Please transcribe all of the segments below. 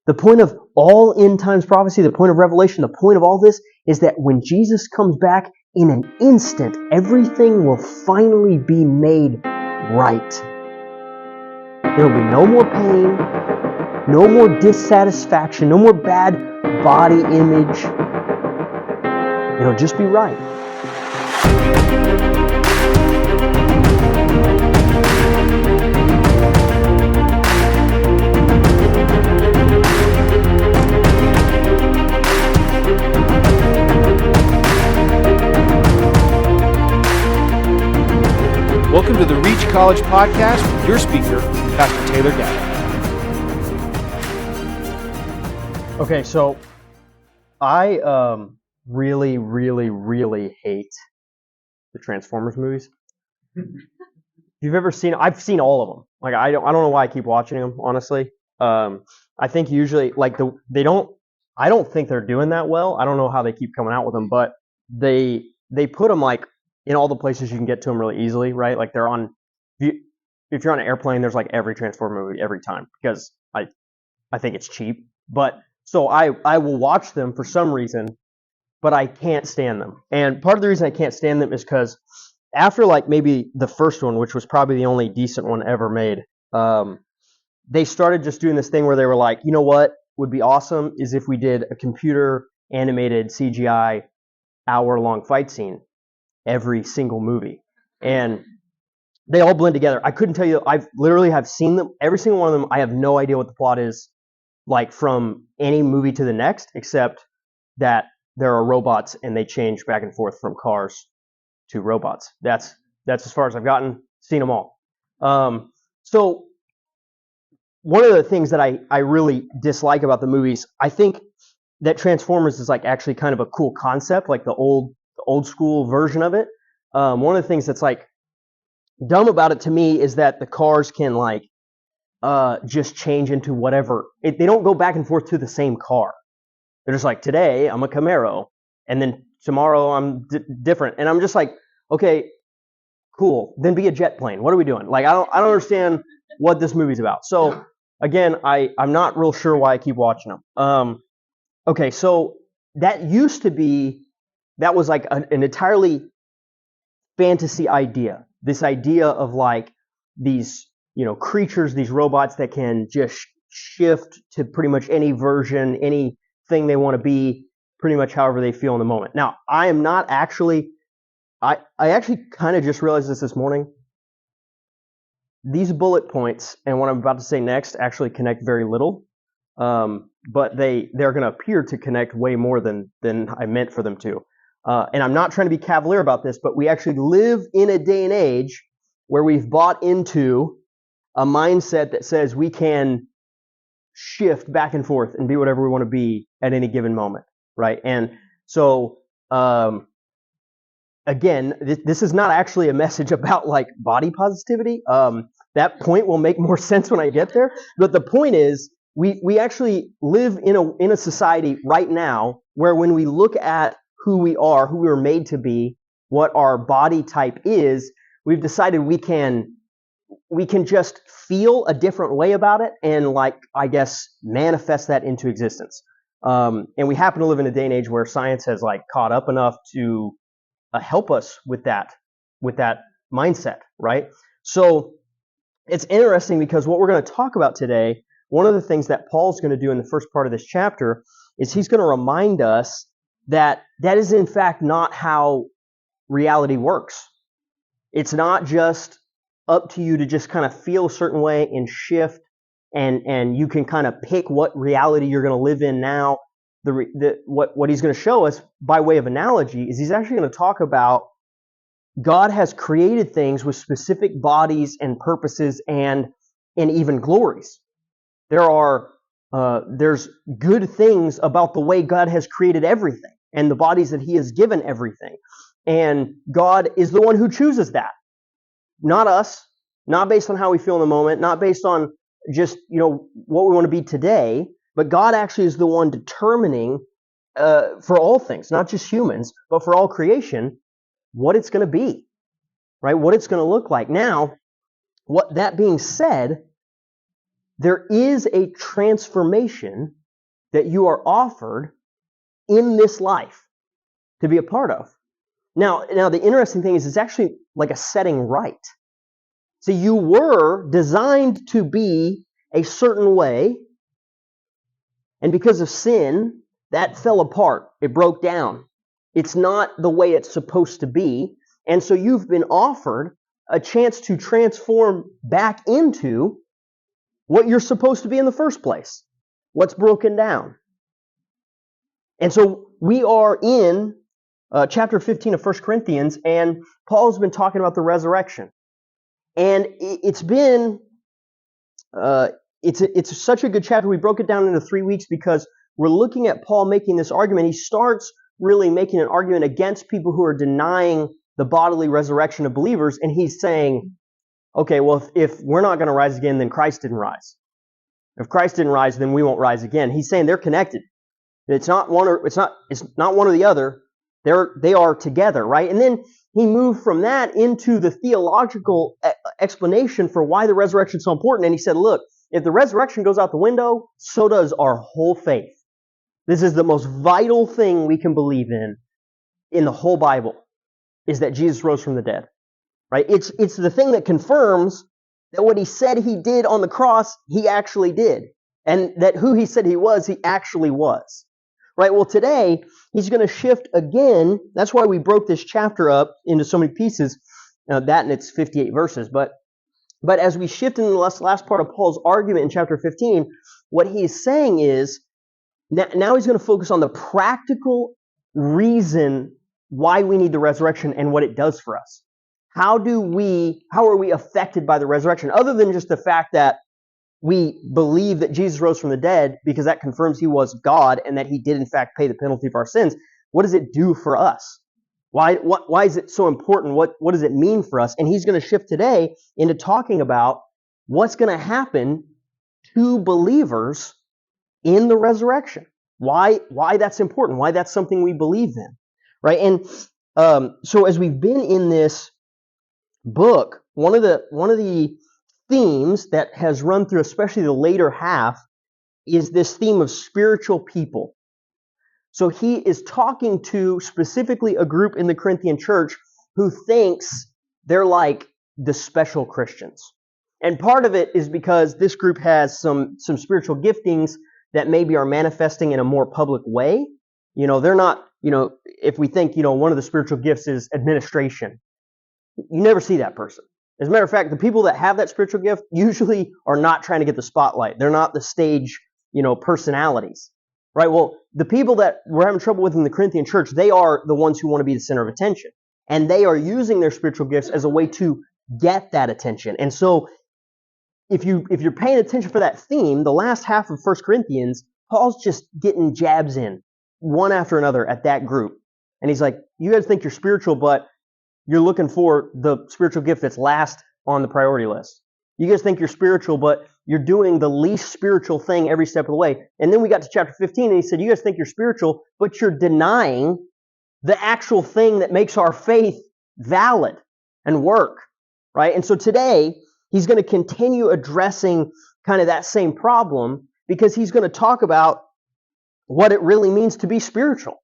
The point of all end times prophecy, the point of Revelation, the point of all this is that when Jesus comes back, in an instant, everything will finally be made right. There will be no more pain, no more dissatisfaction, no more bad body image. It'll just be right. Welcome to the Reach College Podcast with your speaker, Pastor Taylor Gabbert. Okay, so I really hate the Transformers movies. If you've ever seen, I've seen all of them. Like I don't know why I keep watching them. Honestly, I think usually I don't think they're doing that well. I don't know how they keep coming out with them, but they put them like in all the places you can get to them really easily, right? Like they're on, if you're on an airplane, there's like every Transformer movie every time because I think it's cheap. But so I will watch them for some reason, but I can't stand them. And part of the reason I can't stand them is because after like maybe the first one, which was probably the only decent one ever made, they started just doing this thing where they were like, you know what would be awesome is if we did a computer animated CGI hour-long fight scene every single movie. And they all blend together. I couldn't tell you, I've literally have seen them, every single one of them. I have no idea what the plot is like from any movie to the next, except that there are robots and they change back and forth from cars to robots. That's as far as I've gotten, seen them all. So one of the things that I really dislike about the movies, I think that Transformers is like actually kind of a cool concept, like the old school version of it. One of the things that's like dumb about it to me is that the cars can like just change into whatever. They don't go back and forth to the same car. They're just like, today I'm a Camaro, and then tomorrow I'm different. And I'm just like, okay, cool. Then be a jet plane. What are we doing? Like I don't understand what this movie's about. So again, I'm not real sure why I keep watching them. Okay, so that was like an entirely fantasy idea. This idea of like these, creatures, these robots that can just shift to pretty much any version, anything they want to be, pretty much however they feel in the moment. Now, I am not actually, I actually kind of just realized this morning. These bullet points and what I'm about to say next actually connect very little, but they're going to appear to connect way more than I meant for them to. And I'm not trying to be cavalier about this, but we actually live in a day and age where we've bought into a mindset that says we can shift back and forth and be whatever we want to be at any given moment, right? And so, again, this is not actually a message about like body positivity. That point will make more sense when I get there. But the point is, we actually live in a society right now where when we look at who we were made to be, what our body type is, we've decided we can just feel a different way about it and like, I guess, manifest that into existence. And we happen to live in a day and age where science has like caught up enough to help us with that mindset, right? So it's interesting because what we're going to talk about today, one of the things that Paul's going to do in the first part of this chapter is he's going to remind us that is in fact not how reality works. It's not just up to you to just kind of feel a certain way and shift, and you can kind of pick what reality you're going to live in now. What he's going to show us by way of analogy is he's actually going to talk about God has created things with specific bodies and purposes and even glories. There's good things about the way God has created everything and the bodies that he has given everything. And God is the one who chooses that. Not us, not based on how we feel in the moment, not based on just, what we want to be today, but God actually is the one determining for all things, not just humans, but for all creation, what it's going to be, right? What it's going to look like. Now, what that being said, there is a transformation that you are offered in this life to be a part of. Now the interesting thing is it's actually like a setting right. So you were designed to be a certain way, and because of sin, that fell apart. It broke down. It's not the way it's supposed to be. And so you've been offered a chance to transform back into what you're supposed to be in the first place. What's broken down. And so we are in chapter 15 of 1 Corinthians, and Paul's been talking about the resurrection. And it's been, it's such a good chapter. We broke it down into 3 weeks because we're looking at Paul making this argument. He starts really making an argument against people who are denying the bodily resurrection of believers. And he's saying, okay, well, if we're not going to rise again, then Christ didn't rise. If Christ didn't rise, then we won't rise again. He's saying they're connected. It's not one or the other. They are together, right? And then he moved from that into the theological explanation for why the resurrection is so important. And he said, look, if the resurrection goes out the window, so does our whole faith. This is the most vital thing we can believe in the whole Bible, is that Jesus rose from the dead, right? It's the thing that confirms that what he said he did on the cross, he actually did. And that who he said he actually was. Right? Well, today, he's going to shift again. That's why we broke this chapter up into so many pieces. That and it's 58 verses. But as we shift into the last part of Paul's argument in chapter 15, what he's saying is, now he's going to focus on the practical reason why we need the resurrection and what it does for us. How are we affected by the resurrection? Other than just the fact that we believe that Jesus rose from the dead because that confirms he was God and that he did in fact pay the penalty for our sins. What does it do for us? Why is it so important? What does it mean for us? And he's going to shift today into talking about what's going to happen to believers in the resurrection. Why that's important? Why that's something we believe in, right? And so as we've been in this book, one of the themes that has run through, especially the later half, is this theme of spiritual people. So he is talking to specifically a group in the Corinthian church who thinks they're like the special Christians. And part of it is because this group has some spiritual giftings that maybe are manifesting in a more public way. They're not, if we think, one of the spiritual gifts is administration, you never see that person. As a matter of fact, the people that have that spiritual gift usually are not trying to get the spotlight. They're not the stage, personalities, right? Well, the people that we're having trouble with in the Corinthian church, they are the ones who want to be the center of attention. And they are using their spiritual gifts as a way to get that attention. And so if you're paying attention for that theme, the last half of 1 Corinthians, Paul's just getting jabs in one after another at that group. And he's like, you guys think you're spiritual, but you're looking for the spiritual gift that's last on the priority list. You guys think you're spiritual, but you're doing the least spiritual thing every step of the way. And then we got to chapter 15, and he said, you guys think you're spiritual, but you're denying the actual thing that makes our faith valid and work, right? And so today, he's going to continue addressing kind of that same problem because he's going to talk about what it really means to be spiritual.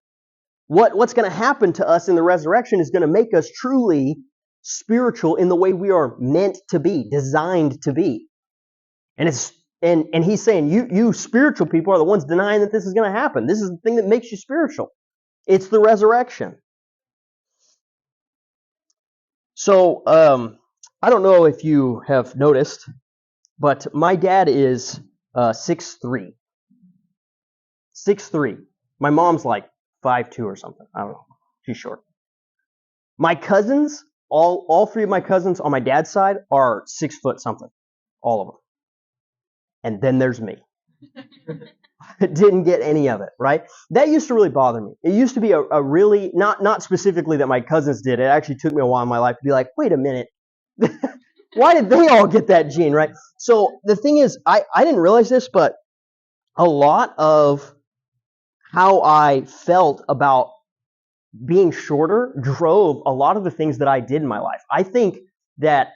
What's going to happen to us in the resurrection is going to make us truly spiritual in the way we are meant to be, designed to be. And he's saying, you spiritual people are the ones denying that this is going to happen. This is the thing that makes you spiritual. It's the resurrection. So, I don't know if you have noticed, but my dad is 6'3". 6'3". My mom's like 5'2" or something. I don't know. She's short. My cousins, all three of my cousins on my dad's side are 6 foot something. All of them. And then there's me. I didn't get any of it, right? That used to really bother me. It used to be a really, not specifically that my cousins did. It actually took me a while in my life to be like, wait a minute. Why did they all get that gene, right? So the thing is, I didn't realize this, but a lot of how I felt about being shorter drove a lot of the things that I did in my life. I think that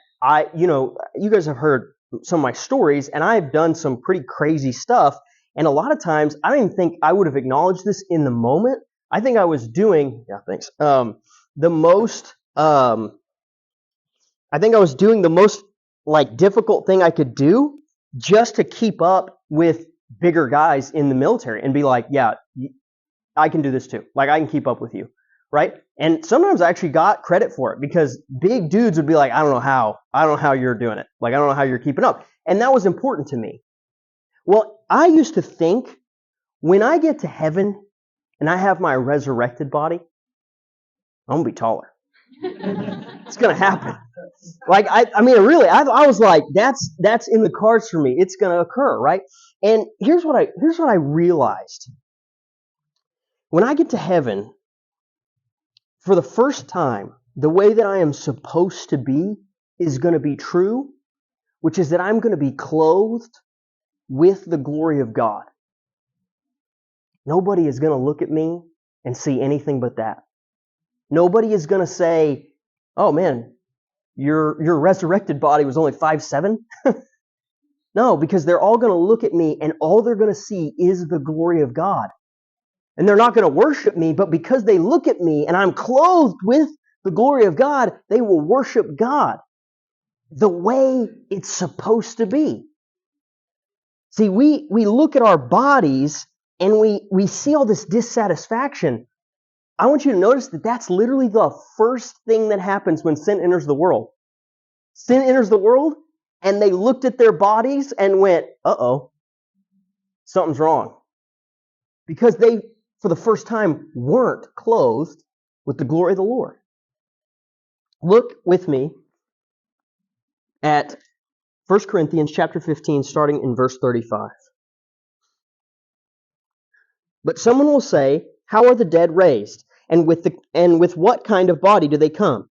you guys have heard some of my stories, and I've done some pretty crazy stuff. And a lot of times, I don't even think I would have acknowledged this in the moment. I think I was doing, the most, I think I was doing the most like difficult thing I could do just to keep up with bigger guys in the military and be like, yeah, I can do this too. Like, I can keep up with you, right? And sometimes I actually got credit for it because big dudes would be like, I don't know how you're doing it. Like, I don't know how you're keeping up. And that was important to me. Well, I used to think when I get to heaven and I have my resurrected body, I'm going to be taller. It's going to happen. Like, I mean, really, I was like, that's in the cards for me. It's going to occur, right? And here's what I realized. When I get to heaven, for the first time, the way that I am supposed to be is going to be true, which is that I'm going to be clothed with the glory of God. Nobody is going to look at me and see anything but that. Nobody is going to say, oh man, your resurrected body was only 5'7". No, because they're all going to look at me and all they're going to see is the glory of God. And they're not going to worship me, but because they look at me and I'm clothed with the glory of God, they will worship God the way it's supposed to be. See, we look at our bodies and we see all this dissatisfaction. I want you to notice that that's literally the first thing that happens when sin enters the world. Sin enters the world, and they looked at their bodies and went, uh-oh, something's wrong. Because they, for the first time, weren't clothed with the glory of the Lord. Look with me at 1 Corinthians chapter 15, starting in verse 35. But someone will say, how are the dead raised? And with what kind of body do they come?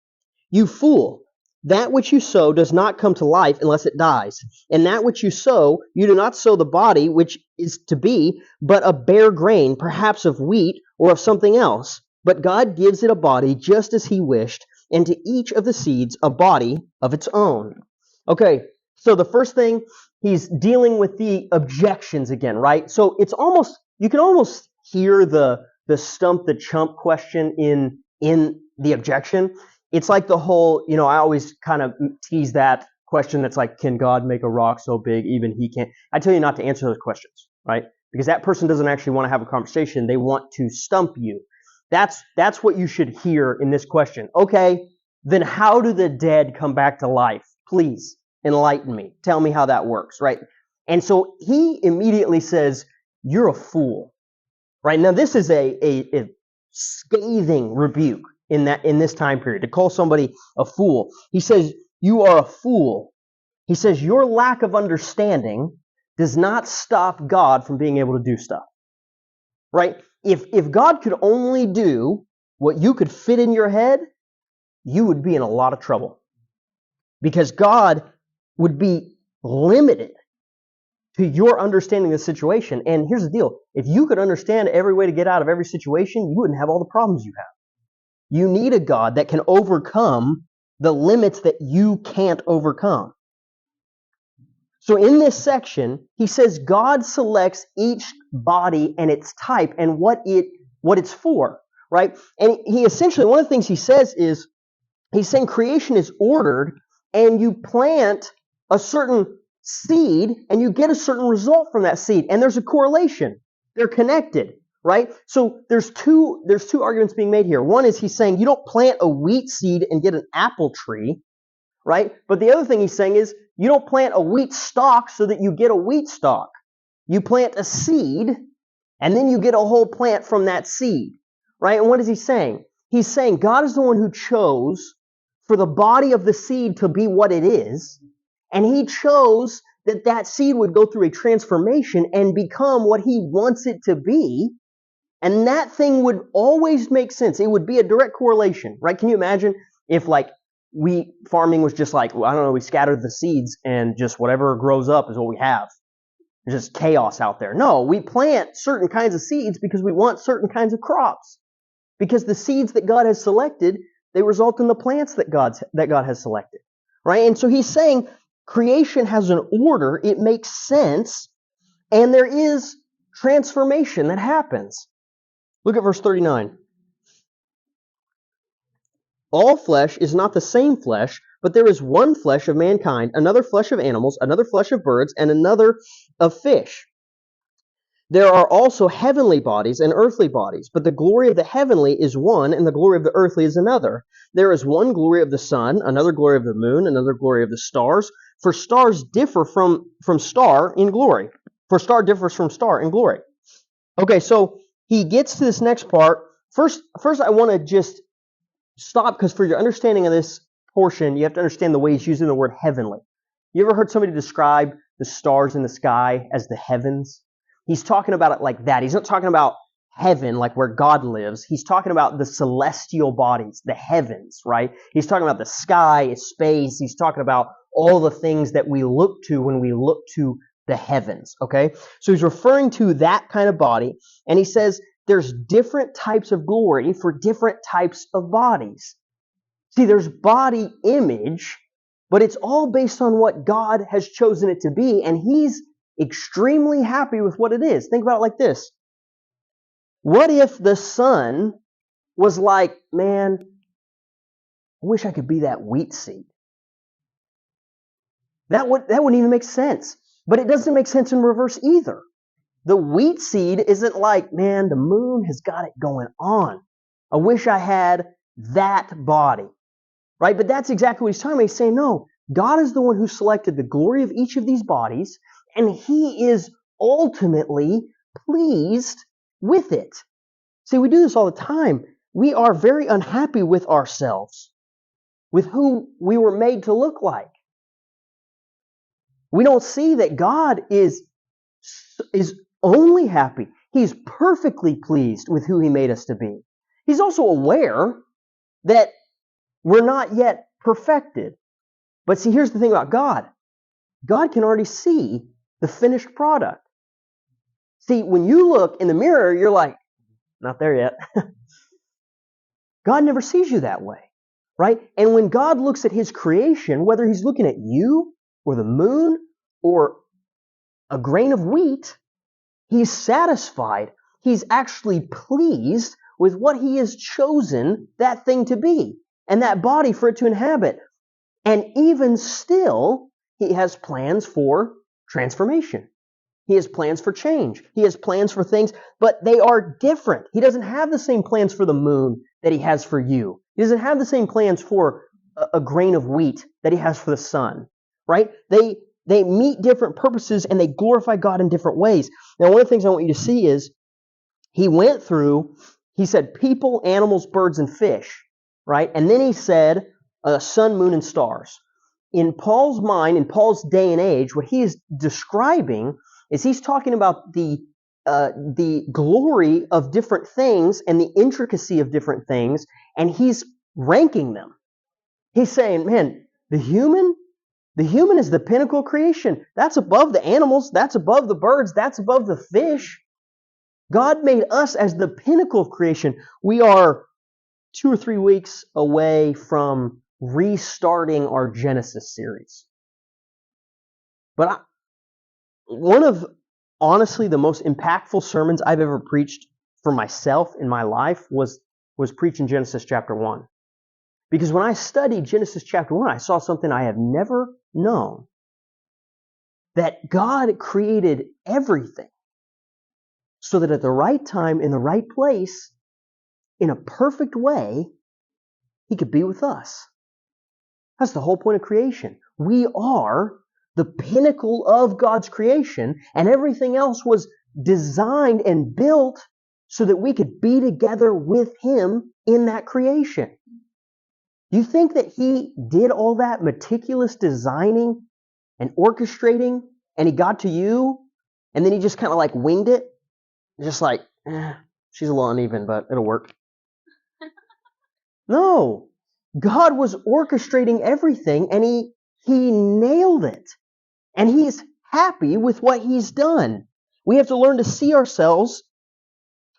You fool! That which you sow does not come to life unless it dies. And that which you sow, you do not sow the body which is to be, but a bare grain, perhaps of wheat or of something else. But God gives it a body just as He wished, and to each of the seeds a body of its own. Okay, so the first thing, he's dealing with the objections again, right? So it's almost, you can almost hear the stump the chump question in the objection. It's like the whole, I always kind of tease that question that's like, can God make a rock so big even He can't? I tell you not to answer those questions, right? Because that person doesn't actually want to have a conversation. They want to stump you. That's what you should hear in this question. Okay, then how do the dead come back to life? Please enlighten me. Tell me how that works, right? And so he immediately says, you're a fool, right? Now this is a scathing rebuke in this time period, to call somebody a fool. He says, you are a fool. He says, your lack of understanding does not stop God from being able to do stuff, right? If God could only do what you could fit in your head, you would be in a lot of trouble. Because God would be limited to your understanding of the situation. And here's the deal. If you could understand every way to get out of every situation, you wouldn't have all the problems you have. You need a God that can overcome the limits that you can't overcome. So in this section, he says God selects each body and its type and what it's for, right? And he essentially, one of the things he says is, he's saying creation is ordered and you plant a certain seed and you get a certain result from that seed. And there's a correlation. They're connected, right? So there's two arguments being made here. One is he's saying you don't plant a wheat seed and get an apple tree, right? But the other thing he's saying is you don't plant a wheat stalk so that you get a wheat stalk. You plant a seed and then you get a whole plant from that seed, right? And what is he saying? He's saying God is the one who chose for the body of the seed to be what it is, and He chose that seed would go through a transformation and become what He wants it to be, and that thing would always make sense. It would be a direct correlation, right? Can you imagine if farming was just like, well, I don't know, we scattered the seeds and just whatever grows up is what we have. There's just chaos out there. No, we plant certain kinds of seeds because we want certain kinds of crops. Because the seeds that God has selected, they result in the plants that God has selected, right? And so he's saying Creation has an order, it makes sense, and there is transformation that happens. Look at verse 39. All flesh is not the same flesh, but there is one flesh of mankind, another flesh of animals, another flesh of birds, and another of fish. There are also heavenly bodies and earthly bodies, but the glory of the heavenly is one, and the glory of the earthly is another. There is one glory of the sun, another glory of the moon, another glory of the stars. For stars differ from star in glory. For star differs from star in glory. Okay, so he gets to this next part. First I want to just stop, because for your understanding of this portion, you have to understand the way he's using the word heavenly. You ever heard somebody describe the stars in the sky as the heavens? He's talking about it like that. He's not talking about heaven, like where God lives. He's talking about the celestial bodies, the heavens, right? He's talking about the sky, space. He's talking about all the things that we look to when we look to the heavens, okay? So he's referring to that kind of body, and he says there's different types of glory for different types of bodies. See, there's body image, but it's all based on what God has chosen it to be, and he's extremely happy with what it is. Think about it like this. What if the sun was like, man, I wish I could be that wheat seed? That wouldn't even make sense. But it doesn't make sense in reverse either. The wheat seed isn't like, man, the moon has got it going on. I wish I had that body. Right? But that's exactly what he's talking about. He's saying, no, God is the one who selected the glory of each of these bodies, and he is ultimately pleased with it. See, we do this all the time. We are very unhappy with ourselves, with who we were made to look like. We don't see that God is only happy. He's perfectly pleased with who he made us to be. He's also aware that we're not yet perfected. But see, here's the thing about God. God can already see the finished product. See, when you look in the mirror, you're like, not there yet. God never sees you that way, right? And when God looks at his creation, whether he's looking at you or the moon or a grain of wheat, he's satisfied. He's actually pleased with what he has chosen that thing to be and that body for it to inhabit. And even still, he has plans for transformation. He has plans for change. He has plans for things, but they are different. He doesn't have the same plans for the moon that he has for you. He doesn't have the same plans for a grain of wheat that he has for the sun, right? They meet different purposes and they glorify God in different ways. Now, one of the things I want you to see is he said people, animals, birds, and fish, right? And then he said sun, moon, and stars. In Paul's mind, in Paul's day and age, what he is describing is he's talking about the glory of different things and the intricacy of different things, and he's ranking them. He's saying, man, the human is the pinnacle of creation. That's above the animals. That's above the birds. That's above the fish. God made us as the pinnacle of creation. We are 2 or 3 weeks away from restarting our Genesis series. But one of, honestly, the most impactful sermons I've ever preached for myself in my life was preaching Genesis chapter 1. Because when I studied Genesis chapter 1, I saw something I have never known. That God created everything so that at the right time, in the right place, in a perfect way, he could be with us. That's the whole point of creation. We are the pinnacle of God's creation, and everything else was designed and built so that we could be together with him in that creation. Do you think that he did all that meticulous designing and orchestrating, and he got to you, and then he just kind of like winged it? Just like, she's a little uneven, but it'll work. No. God was orchestrating everything, and he nailed it. And he's happy with what he's done. We have to learn to see ourselves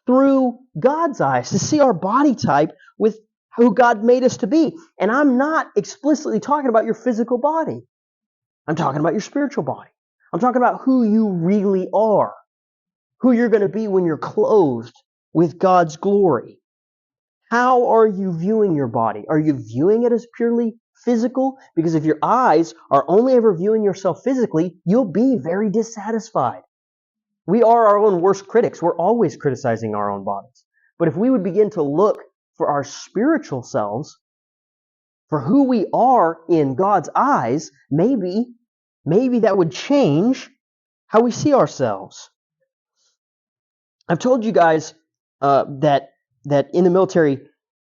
through God's eyes, to see our body type with who God made us to be. And I'm not explicitly talking about your physical body. I'm talking about your spiritual body. I'm talking about who you really are, who you're going to be when you're clothed with God's glory. How are you viewing your body? Are you viewing it as purely physical? Because if your eyes are only ever viewing yourself physically, you'll be very dissatisfied. We are our own worst critics. We're always criticizing our own bodies. But if we would begin to look for our spiritual selves, for who we are in God's eyes, maybe that would change how we see ourselves. I've told you guys that in the military,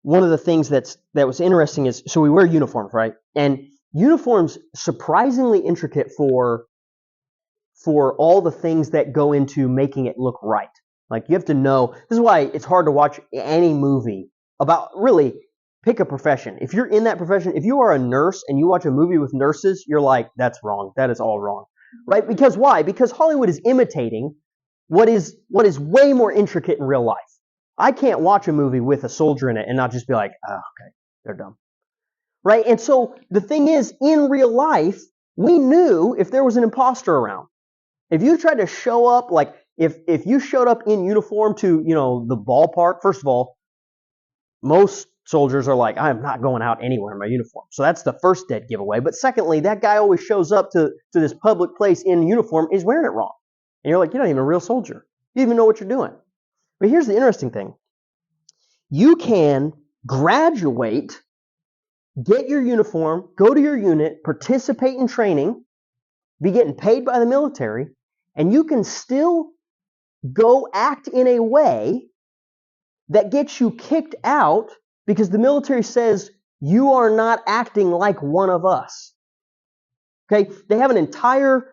one of the things that was interesting is, so we wear uniforms, right? And uniforms surprisingly intricate for all the things that go into making it look right. Like, you have to know, this is why it's hard to watch any movie about, really, pick a profession. If you're in that profession, if you are a nurse and you watch a movie with nurses, you're like, that's wrong. That is all wrong. Right? Because why? Because Hollywood is imitating what is way more intricate in real life. I can't watch a movie with a soldier in it and not just be like, oh, okay, they're dumb. Right? And so the thing is, in real life, we knew if there was an imposter around. If you tried to show up, like, if you showed up in uniform to, the ballpark, first of all, most soldiers are like, I'm not going out anywhere in my uniform. So that's the first dead giveaway. But secondly, that guy always shows up to this public place in uniform, is wearing it wrong. And you're like, you're not even a real soldier. You don't even know what you're doing. But here's the interesting thing. You can graduate, get your uniform, go to your unit, participate in training, be getting paid by the military, and you can still go act in a way that gets you kicked out because the military says you are not acting like one of us. Okay? They have an entire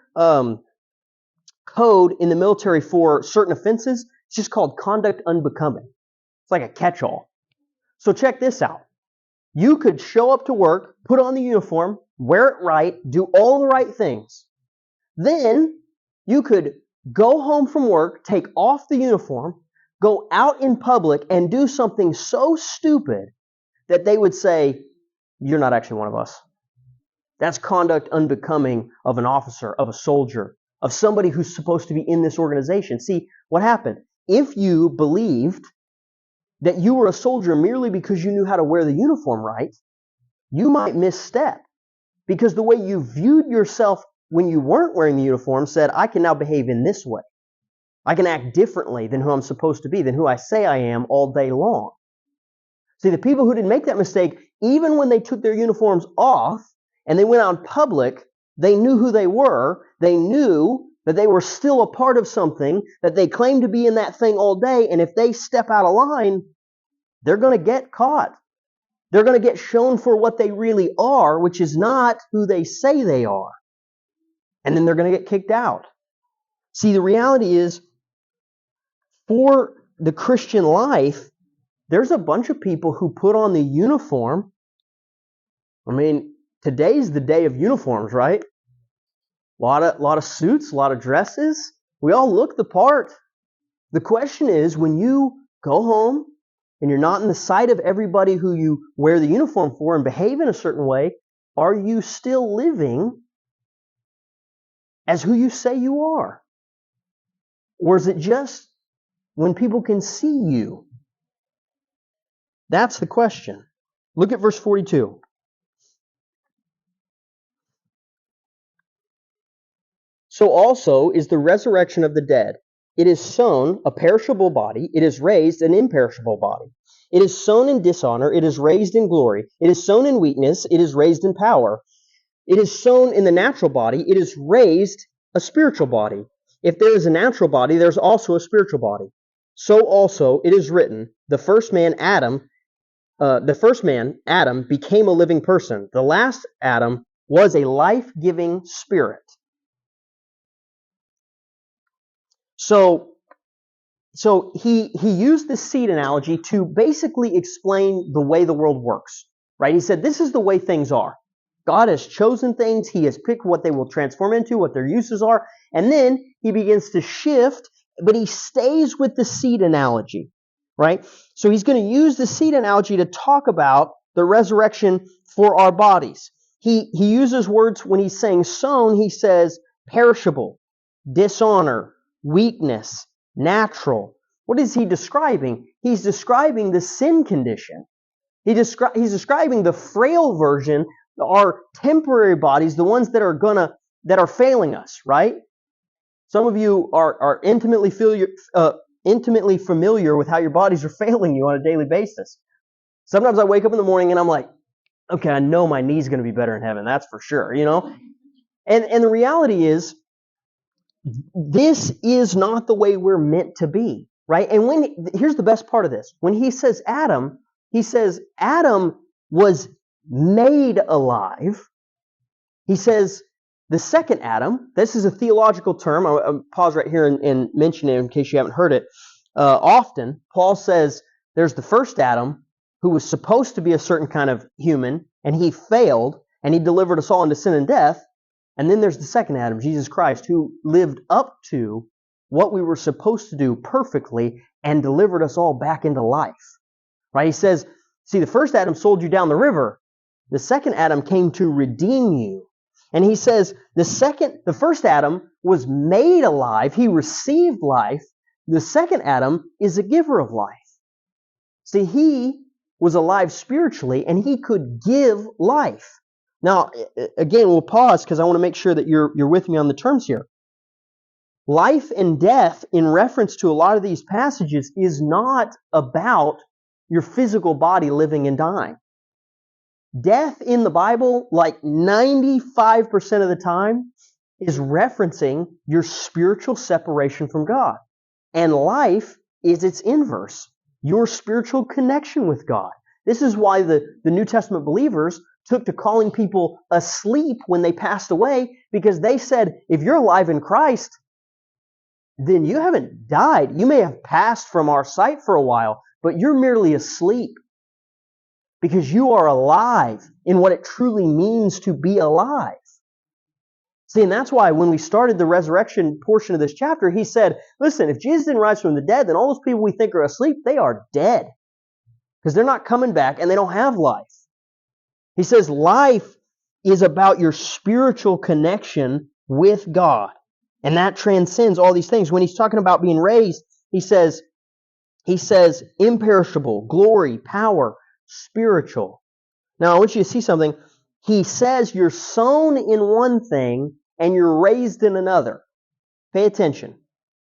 code in the military for certain offenses. It's just called conduct unbecoming. It's like a catch-all. So check this out. You could show up to work, put on the uniform, wear it right, do all the right things. Then you could go home from work, take off the uniform, go out in public and do something so stupid that they would say, you're not actually one of us. That's conduct unbecoming of an officer, of a soldier, of somebody who's supposed to be in this organization. See, what happened? If you believed that you were a soldier merely because you knew how to wear the uniform right, you might misstep. Because the way you viewed yourself when you weren't wearing the uniform said, I can now behave in this way. I can act differently than who I'm supposed to be, than who I say I am all day long. See, the people who didn't make that mistake, even when they took their uniforms off and they went out in public, they knew who they were. They knew that they were still a part of something, that they claimed to be in that thing all day, and if they step out of line, they're going to get caught. They're going to get shown for what they really are, which is not who they say they are. And then they're going to get kicked out. See, the reality is, for the Christian life, there's a bunch of people who put on the uniform. I mean, today's the day of uniforms, right? A lot of suits, a lot of dresses. We all look the part. The question is, when you go home and you're not in the sight of everybody who you wear the uniform for and behave in a certain way, are you still living as who you say you are? Or is it just when people can see you? That's the question. Look at verse 42. So also is the resurrection of the dead. It is sown a perishable body. It is raised an imperishable body. It is sown in dishonor. It is raised in glory. It is sown in weakness. It is raised in power. It is sown in the natural body. It is raised a spiritual body. If there is a natural body, there's also a spiritual body. So also it is written, the first man, Adam, became a living person. The last Adam was a life-giving spirit. So he used the seed analogy to basically explain the way the world works, right? He said, this is the way things are. God has chosen things. He has picked what they will transform into, what their uses are. And then he begins to shift, but he stays with the seed analogy, right? So he's going to use the seed analogy to talk about the resurrection for our bodies. he uses words when he's saying sown, he says perishable, dishonor, weakness, natural. What is he describing? He's describing the sin condition. He's describing the frail version, our temporary bodies, the ones that are failing us, right? Some of you are intimately familiar with how your bodies are failing you on a daily basis. Sometimes I wake up in the morning and I'm like, okay, I know my knee's going to be better in heaven. That's for sure, you know? And the reality is, this is not the way we're meant to be, right? And here's the best part of this. When he says Adam was made alive. He says the second Adam, this is a theological term. I'll pause right here and mention it in case you haven't heard it. Often, Paul says there's the first Adam who was supposed to be a certain kind of human, and he failed, and he delivered us all into sin and death. And then there's the second Adam, Jesus Christ, who lived up to what we were supposed to do perfectly and delivered us all back into life. Right? He says, see, the first Adam sold you down the river. The second Adam came to redeem you. And he says the first Adam was made alive. He received life. The second Adam is a giver of life. See, he was alive spiritually and he could give life. Now, again, we'll pause because I want to make sure that you're with me on the terms here. Life and death, in reference to a lot of these passages, is not about your physical body living and dying. Death in the Bible, like 95% of the time, is referencing your spiritual separation from God. And life is its inverse, your spiritual connection with God. This is why the New Testament believers took to calling people asleep when they passed away, because they said, if you're alive in Christ, then you haven't died. You may have passed from our sight for a while, but you're merely asleep because you are alive in what it truly means to be alive. See, and that's why when we started the resurrection portion of this chapter, he said, listen, if Jesus didn't rise from the dead, then all those people we think are asleep, they are dead because they're not coming back and they don't have life. He says life is about your spiritual connection with God. And that transcends all these things. When he's talking about being raised, he says imperishable, glory, power, spiritual. Now, I want you to see something. He says you're sown in one thing and you're raised in another. Pay attention.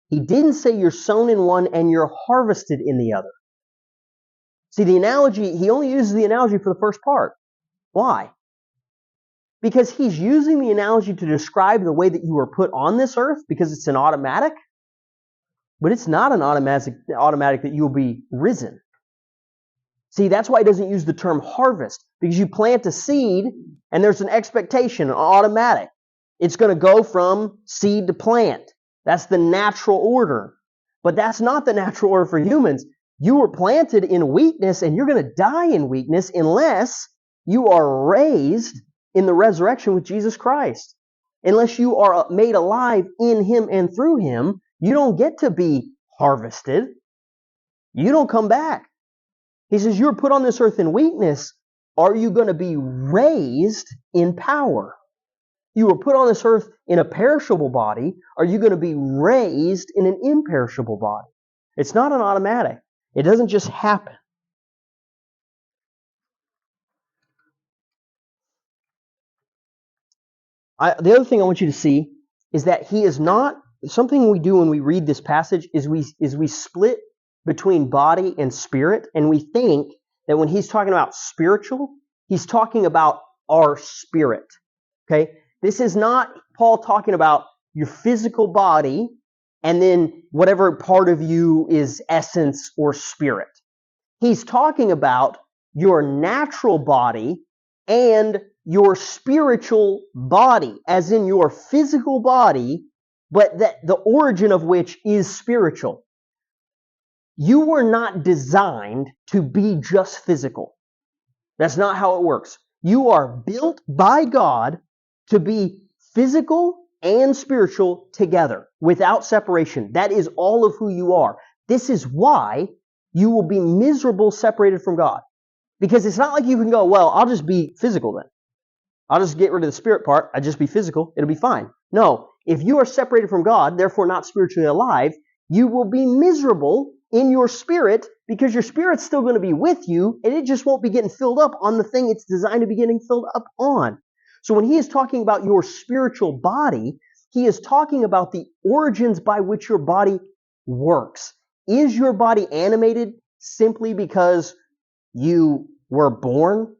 He didn't say you're sown in one and you're harvested in the other. See, the analogy, he only uses the analogy for the first part. Why? Because he's using the analogy to describe the way that you were put on this earth, because it's an automatic, but it's not an automatic that you will be risen. See, that's why he doesn't use the term harvest, because you plant a seed and there's an expectation, an automatic. It's going to go from seed to plant. That's the natural order. But that's not the natural order for humans. You were planted in weakness and you're going to die in weakness unless you are raised in the resurrection with Jesus Christ. Unless you are made alive in Him and through Him, you don't get to be harvested. You don't come back. He says, you're put on this earth in weakness. Are you going to be raised in power? You were put on this earth in a perishable body. Are you going to be raised in an imperishable body? It's not an automatic. It doesn't just happen. The other thing I want you to see is that he is not, something we do when we read this passage is we split between body and spirit, and we think that when he's talking about spiritual, he's talking about our spirit. Okay? This is not Paul talking about your physical body and then whatever part of you is essence or spirit. He's talking about your natural body and your spiritual body, as in your physical body, but that the origin of which is spiritual. You were not designed to be just physical. That's not how it works. You are built by God to be physical and spiritual together, without separation. That is all of who you are. This is why you will be miserable separated from God. Because it's not like you can go, well, I'll just be physical then. I'll just get rid of the spirit part. I'll just be physical. It'll be fine. No, if you are separated from God, therefore not spiritually alive, you will be miserable in your spirit because your spirit's still going to be with you and it just won't be getting filled up on the thing it's designed to be getting filled up on. So when he is talking about your spiritual body, he is talking about the origins by which your body works. Is your body animated simply because you were born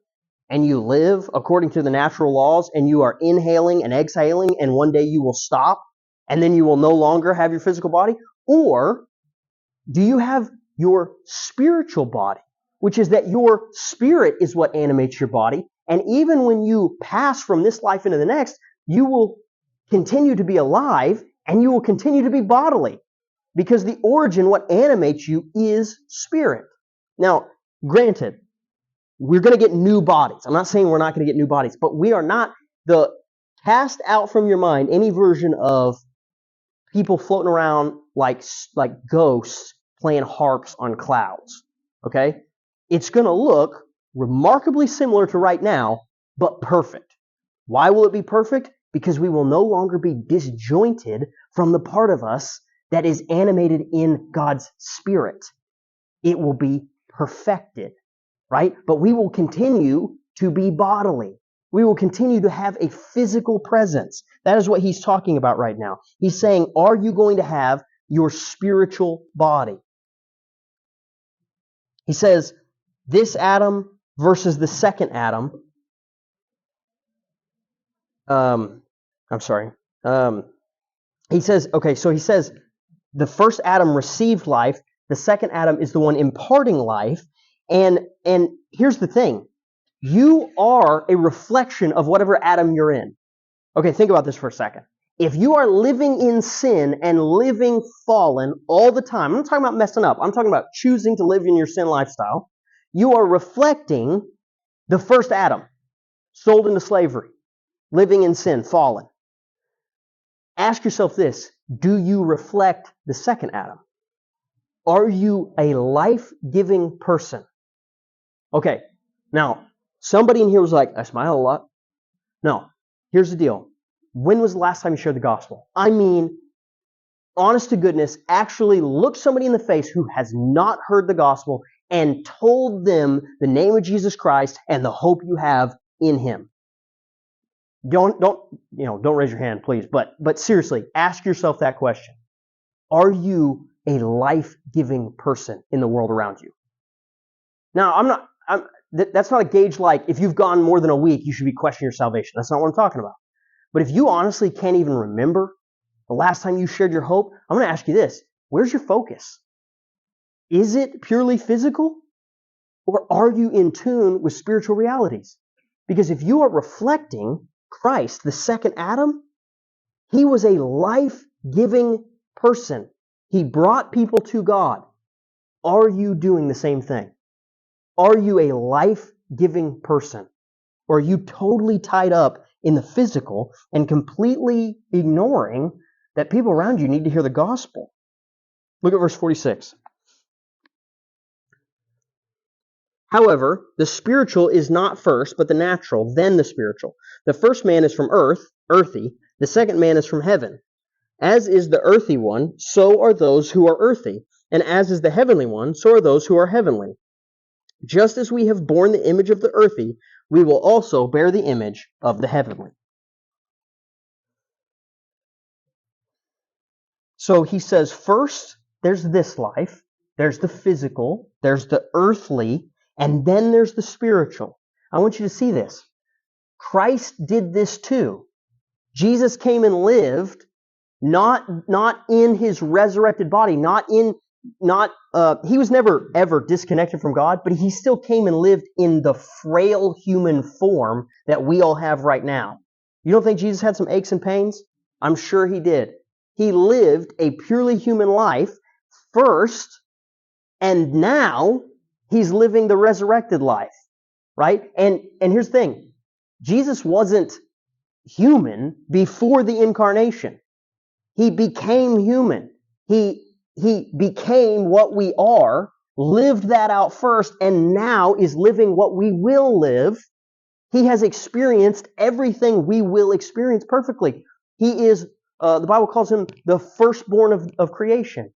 and you live according to the natural laws and you are inhaling and exhaling and one day you will stop and then you will no longer have your physical body? Or do you have your spiritual body, which is that your spirit is what animates your body, and even when you pass from this life into the next, you will continue to be alive and you will continue to be bodily because the origin, what animates you, is spirit. Now, granted, we're going to get new bodies. I'm not saying we're not going to get new bodies, but we are not cast out from your mind any version of people floating around like ghosts playing harps on clouds. Okay? It's going to look remarkably similar to right now, but perfect. Why will it be perfect? Because we will no longer be disjointed from the part of us that is animated in God's Spirit. It will be perfected, right? But we will continue to be bodily. We will continue to have a physical presence. That is what he's talking about right now. He's saying, are you going to have your spiritual body? He says, this Adam versus the second Adam. He says, the first Adam received life. The second Adam is the one imparting life. And here's the thing. You are a reflection of whatever Adam you're in. Okay, think about this for a second. If you are living in sin and living fallen all the time, I'm not talking about messing up. I'm talking about choosing to live in your sin lifestyle. You are reflecting the first Adam, sold into slavery, living in sin, fallen. Ask yourself this. Do you reflect the second Adam? Are you a life-giving person? Okay, now, somebody in here was like, I smile a lot. No, here's the deal. When was the last time you shared the gospel? I mean, honest to goodness, actually look somebody in the face who has not heard the gospel and told them the name of Jesus Christ and the hope you have in him. Don't raise your hand, please. But seriously, ask yourself that question. Are you a life-giving person in the world around you? Now, that's not a gauge like if you've gone more than a week, you should be questioning your salvation. That's not what I'm talking about. But if you honestly can't even remember the last time you shared your hope, I'm going to ask you this. Where's your focus? Is it purely physical? Or are you in tune with spiritual realities? Because if you are reflecting Christ, the second Adam, he was a life-giving person. He brought people to God. Are you doing the same thing? Are you a life-giving person? Or are you totally tied up in the physical and completely ignoring that people around you need to hear the gospel? Look at verse 46. However, the spiritual is not first, but the natural, then the spiritual. The first man is from earth, earthy. The second man is from heaven. As is the earthy one, so are those who are earthy. And as is the heavenly one, so are those who are heavenly. Just as we have borne the image of the earthy, we will also bear the image of the heavenly. So he says, first, there's this life, there's the physical, there's the earthly, and then there's the spiritual. I want you to see this. Christ did this too. Jesus came and lived not in his resurrected body, he was never ever disconnected from God, but he still came and lived in the frail human form that we all have right now. You don't think Jesus had some aches and pains? I'm sure he did. He lived a purely human life first, and now he's living the resurrected life, right? And here's the thing. Jesus wasn't human before the incarnation. He became human. He became what we are, lived that out first, and now is living what we will live He has experienced everything we will experience perfectly. He is, the Bible calls him the firstborn of creation.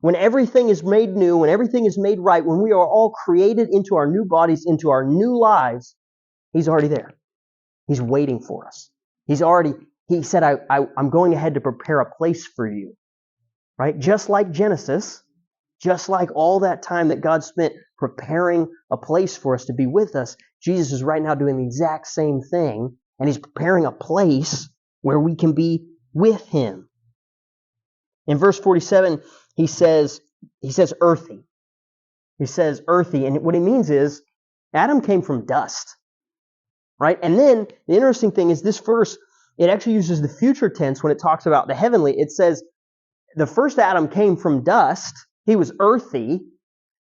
When everything is made new, when everything is made right, when we are all created into our new bodies, into our new lives, He's already there. He's waiting for us. He said, I'm going ahead to prepare a place for you. Right? Just like Genesis, just like all that time that God spent preparing a place for us to be with us, Jesus is right now doing the exact same thing, and He's preparing a place where we can be with Him. In verse 47, he says earthy. He says earthy, and what he means is Adam came from dust. Right? And then the interesting thing is this verse, it actually uses the future tense when it talks about the heavenly. It says the first Adam came from dust. He was earthy.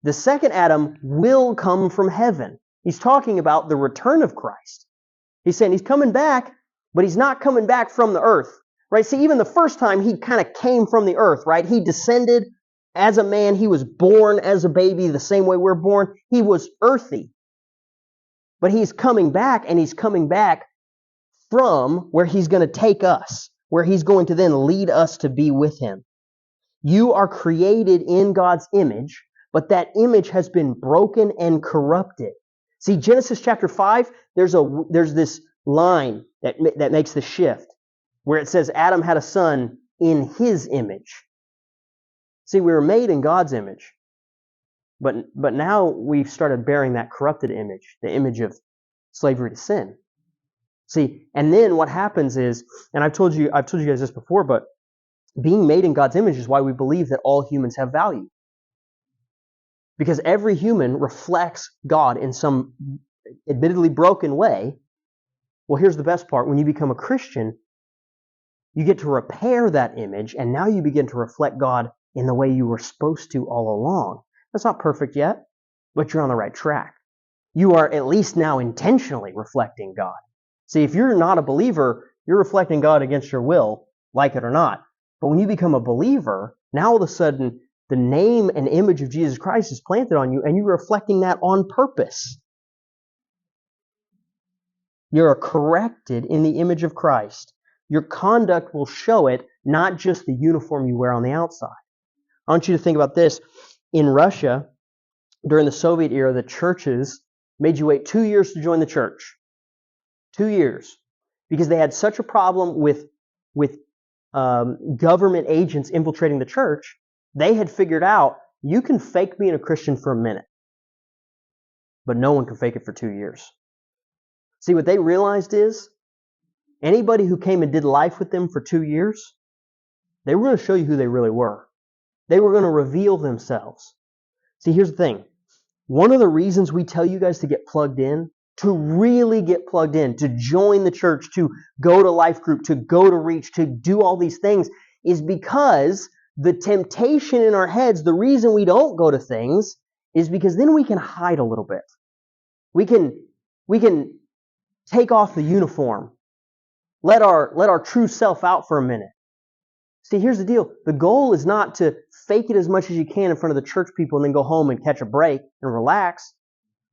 The second Adam will come from heaven. He's talking about the return of Christ. He's saying He's coming back, but He's not coming back from the earth. Right? See, even the first time He kind of came from the earth, right? He descended as a man. He was born as a baby the same way we're born. He was earthy. But He's coming back, and He's coming back from where He's going to take us, where He's going to then lead us to be with Him. You are created in God's image, but that image has been broken and corrupted. See, Genesis chapter 5, there's this line that makes the shift, where it says Adam had a son in his image. See, we were made in God's image. But now we've started bearing that corrupted image, the image of slavery to sin. See, and then what happens is, and I've told you guys this before, but being made in God's image is why we believe that all humans have value. Because every human reflects God in some admittedly broken way. Well, here's the best part. When you become a Christian, you get to repair that image, and now you begin to reflect God in the way you were supposed to all along. That's not perfect yet, but you're on the right track. You are at least now intentionally reflecting God. See, if you're not a believer, you're reflecting God against your will, like it or not. But when you become a believer, now all of a sudden, the name and image of Jesus Christ is planted on you, and you're reflecting that on purpose. You're corrected in the image of Christ. Your conduct will show it, not just the uniform you wear on the outside. I want you to think about this. In Russia, during the Soviet era, the churches made you wait 2 years to join the church. 2 years. Because they had such a problem with government agents infiltrating the church, they had figured out you can fake being a Christian for a minute, but no one can fake it for 2 years. See, what they realized is anybody who came and did life with them for 2 years, they were going to show you who they really were. They were going to reveal themselves. See, here's the thing. One of the reasons we tell you guys to get plugged in, to really get plugged in, to join the church, to go to life group, to go to reach, to do all these things, is because the temptation in our heads, the reason we don't go to things, is because then we can hide a little bit. We can take off the uniform. Let our true self out for a minute. See, here's the deal. The goal is not to fake it as much as you can in front of the church people and then go home and catch a break and relax.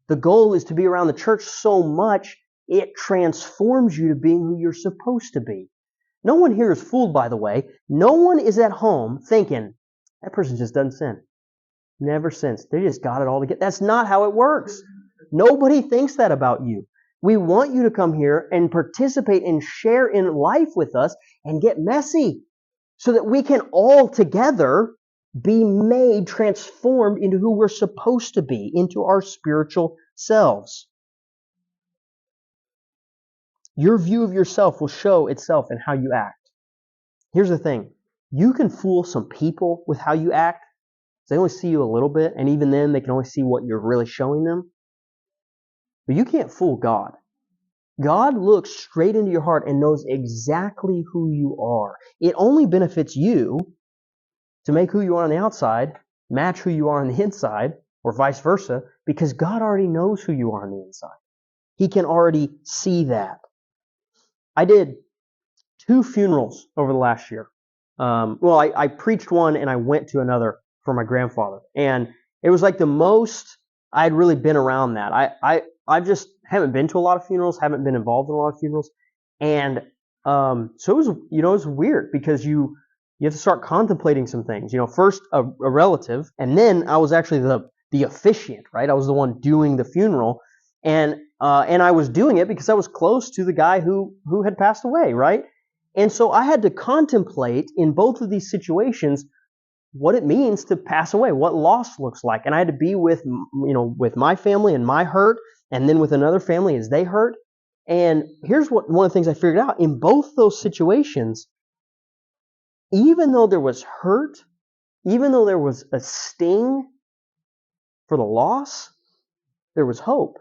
The goal is to be around the church so much it transforms you to being who you're supposed to be. No one here is fooled, by the way. No one is at home thinking, that person just doesn't sin. Never sins. They just got it all together. That's not how it works. Nobody thinks that about you. We want you to come here and participate and share in life with us and get messy so that we can all together be made transformed into who we're supposed to be, into our spiritual selves. Your view of yourself will show itself in how you act. Here's the thing. You can fool some people with how you act. They only see you a little bit, and even then they can only see what you're really showing them. But you can't fool God. God looks straight into your heart and knows exactly who you are. It only benefits you to make who you are on the outside match who you are on the inside, or vice versa, because God already knows who you are on the inside. He can already see that. I did 2 funerals over the last year. I preached one and I went to another for my grandfather. And it was like the most I'd really been around that. I just haven't been to a lot of funerals, haven't been involved in a lot of funerals, and so it was, it was weird because you have to start contemplating some things. First a relative, and then I was actually the officiant, right? I was the one doing the funeral, and I was doing it because I was close to the guy who had passed away, right? And so I had to contemplate in both of these situations what it means to pass away, what loss looks like. And I had to be with my family and my hurt, and then with another family as they hurt. And here's one of the things I figured out. In both those situations, even though there was hurt, even though there was a sting for the loss, there was hope.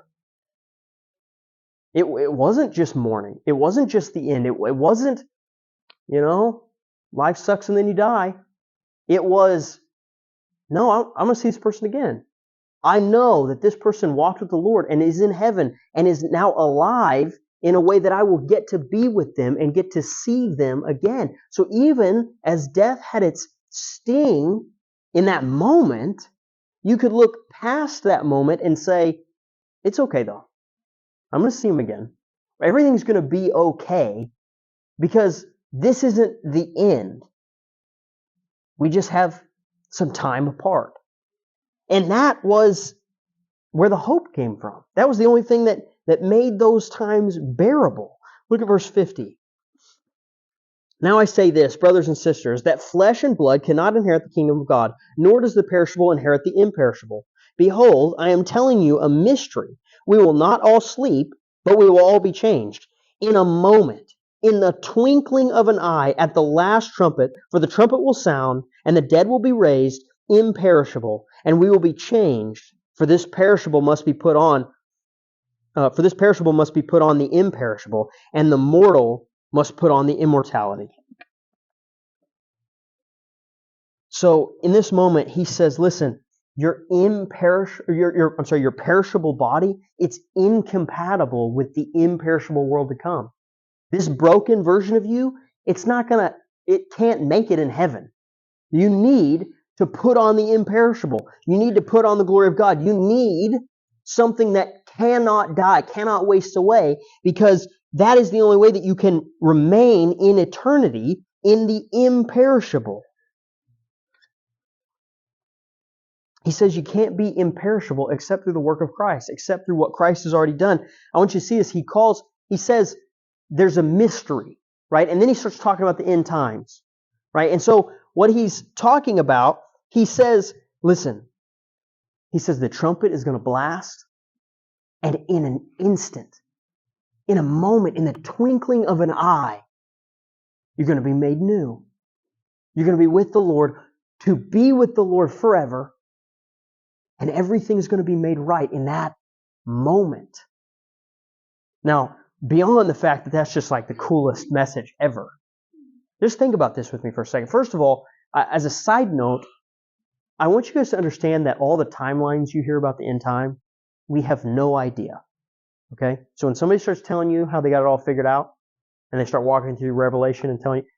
It wasn't just mourning. It wasn't just the end. It wasn't, life sucks and then you die. It was, no, I'm going to see this person again. I know that this person walked with the Lord and is in heaven and is now alive in a way that I will get to be with them and get to see them again. So even as death had its sting in that moment, you could look past that moment and say, it's okay though. I'm going to see him again. Everything's going to be okay because this isn't the end. We just have some time apart. And that was where the hope came from. That was the only thing that made those times bearable. Look at verse 50. Now I say this, brothers and sisters, that flesh and blood cannot inherit the kingdom of God, nor does the perishable inherit the imperishable. Behold, I am telling you a mystery. We will not all sleep, but we will all be changed. In a moment, in the twinkling of an eye, at the last trumpet, for the trumpet will sound, and the dead will be raised imperishable, and we will be changed. For this perishable must be put on. For this perishable must be put on the imperishable, and the mortal must put on the immortality. So in this moment, he says, "Listen, your perishable body, it's incompatible with the imperishable world to come. This broken version of you, it can't make it in heaven. You need to put on the imperishable. You need to put on the glory of God. You need something that cannot die, cannot waste away, because that is the only way that you can remain in eternity in the imperishable." He says you can't be imperishable except through the work of Christ, except through what Christ has already done. I want you to see this. He says there's a mystery, right? And then he starts talking about the end times, right? And so what he's talking about, he says, listen, he says the trumpet is going to blast, and in an instant, in a moment, in the twinkling of an eye, you're going to be made new. You're going to be with the Lord, to be with the Lord forever, and everything's going to be made right in that moment. Now, beyond the fact that that's just like the coolest message ever, just think about this with me for a second. First of all, as a side note, I want you guys to understand that all the timelines you hear about the end time, we have no idea. Okay? So when somebody starts telling you how they got it all figured out, and they start walking through Revelation and telling you,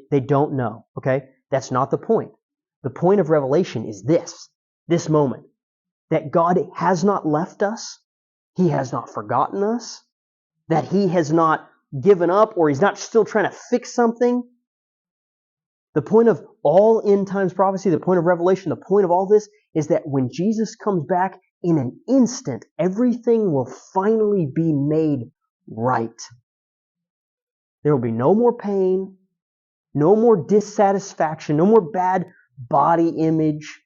they don't know. Okay? That's not the point. The point of Revelation is this moment, that God has not left us, He has not forgotten us, that He has not given up, or He's not still trying to fix something. The point of all end times prophecy, the point of Revelation, the point of all this is that when Jesus comes back, in an instant, everything will finally be made right. There will be no more pain, no more dissatisfaction, no more bad body image.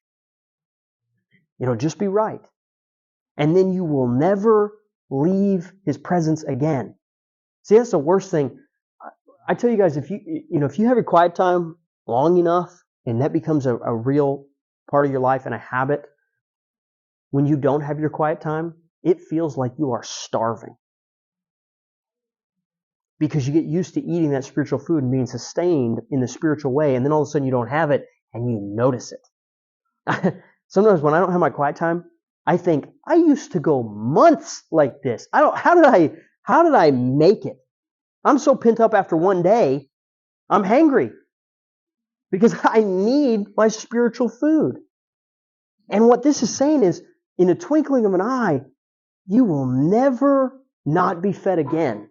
It'll just be right. And then you will never leave His presence again. See, that's the worst thing. I tell you guys, if you have your quiet time long enough, and that becomes a real part of your life and a habit, when you don't have your quiet time, it feels like you are starving. Because you get used to eating that spiritual food and being sustained in the spiritual way, and then all of a sudden you don't have it, and you notice it. Sometimes when I don't have my quiet time, I think, I used to go months like this. How did I make it? I'm so pent up after one day, I'm hangry. Because I need my spiritual food. And what this is saying is, in a twinkling of an eye, you will never not be fed again.